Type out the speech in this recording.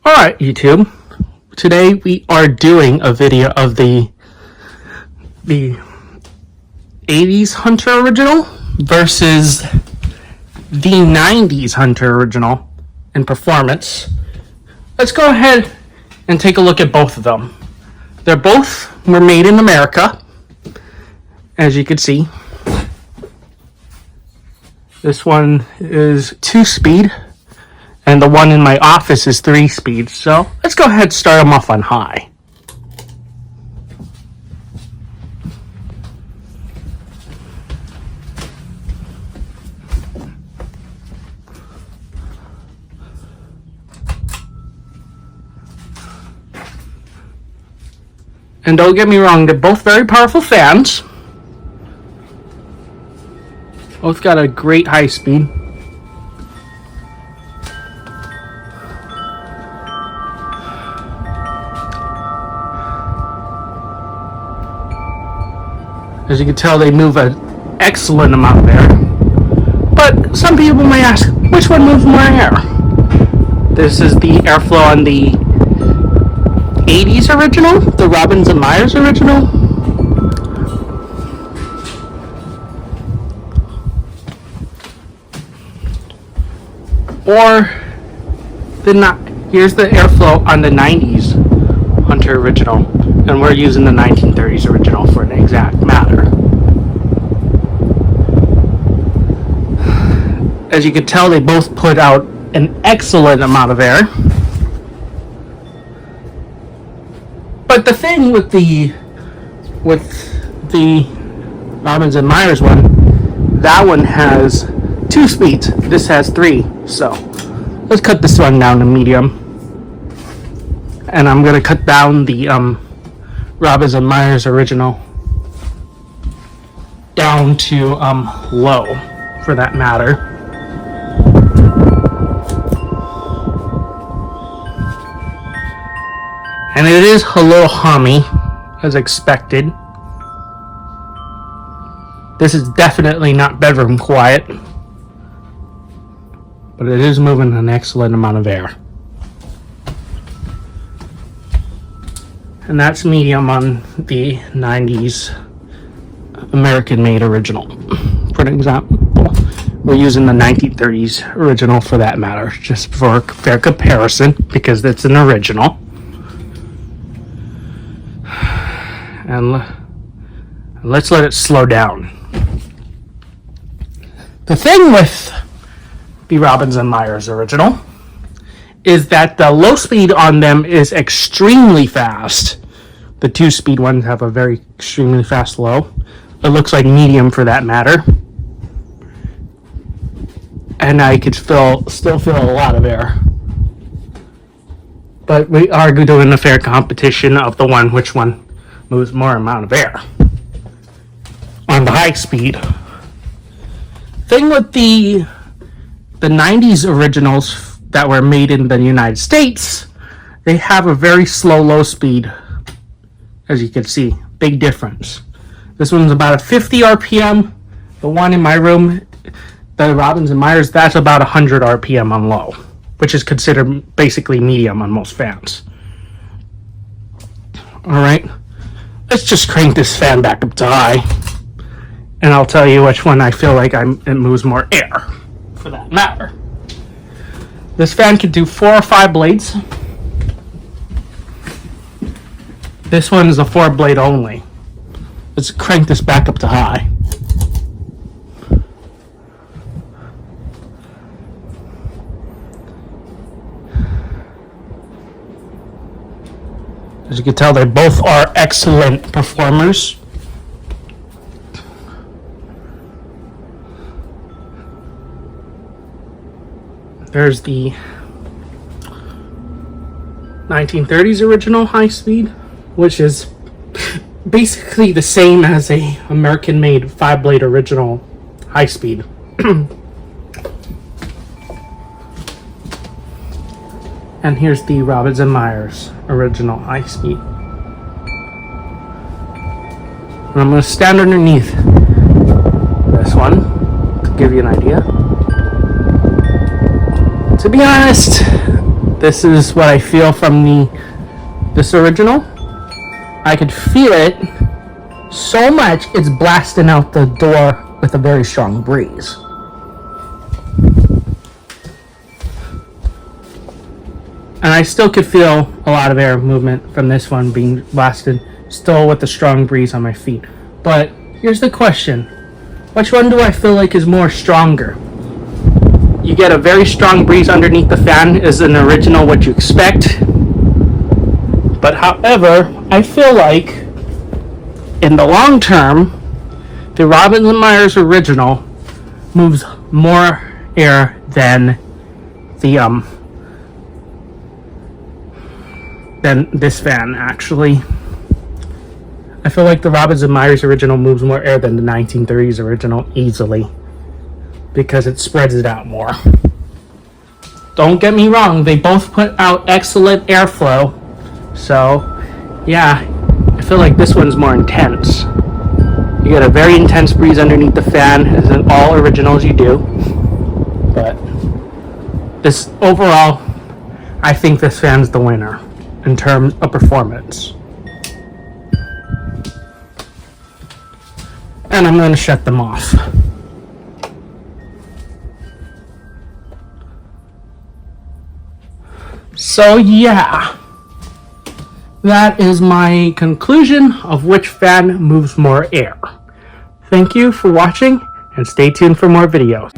Alright, YouTube. Today we are doing a video of the 80s Hunter original versus the 90s Hunter original in performance. Let's go ahead and take a look at both of them. They're both were made in America, as you can see. This one is 2-speed, and the one in my office is 3-speed. So let's go ahead and start them off on high. And don't get me wrong, they're both very powerful fans. Both got a great high speed. As you can tell, they move an excellent amount of air. But some people may ask, which one moves more air? This is the airflow on the 80s original, the Robbins and Myers original. Or here's the airflow on the 90s Hunter original, and we're using the 1930s original for an exact matter. As you can tell, they both put out an excellent amount of air. But the thing with the Robbins and Myers one, that one has 2 speeds. This has 3. So let's cut this one down to medium. And I'm gonna cut down the Robbins and Myers original down to low, for that matter. And it is a little hummy, as expected. This is definitely not bedroom quiet, but it is moving an excellent amount of air. And that's medium on the 90s American-made original. For an example, we're using the 1930s original for that matter, just for fair comparison, because it's an original. And let's let it slow down. The thing with the Robbins and Myers original is that the low speed on them is extremely fast. The 2-speed ones have a very extremely fast low. It looks like medium for that matter. And I could still feel a lot of air. But we are doing a fair competition of which one moves more amount of air. On the high speed. Thing with the 90s originals that were made in the United States, they have a very slow low speed. As you can see, big difference. This one's about a 50 RPM. The one in my room, the Robbins and Myers, that's about 100 RPM on low, which is considered basically medium on most fans. Alright, let's just crank this fan back up to high, and I'll tell you which one I feel like it moves more air, for that matter. This fan can do 4 or 5 blades. This one is a 4-blade only. Let's crank this back up to high. As you can tell, they both are excellent performers. There's the 1930s original high speed, which is basically the same as a American-made 5-blade original high speed. And here's the Robbins and Myers original high speed. And I'm going to stand underneath this one to give you an idea. To be honest, This is what I feel from this original. I could feel it so much it's blasting out the door with a very strong breeze. And I still could feel a lot of air movement from this one being blasted, still with the strong breeze on my feet. But here's the question. Which one do I feel like is more stronger? You get a very strong breeze underneath the fan is an original what you expect. But however, I feel like in the long term, the Robinson Myers original moves more air than than this fan actually. I feel like the Robinson Myers original moves more air than the 1930's original easily, because it spreads it out more. Don't get me wrong, they both put out excellent airflow. So, yeah, I feel like this one's more intense. You get a very intense breeze underneath the fan, as in all originals you do. But this overall, I think this fan's the winner in terms of performance. And I'm going to shut them off. So yeah, that is my conclusion of which fan moves more air. Thank you for watching, and stay tuned for more videos.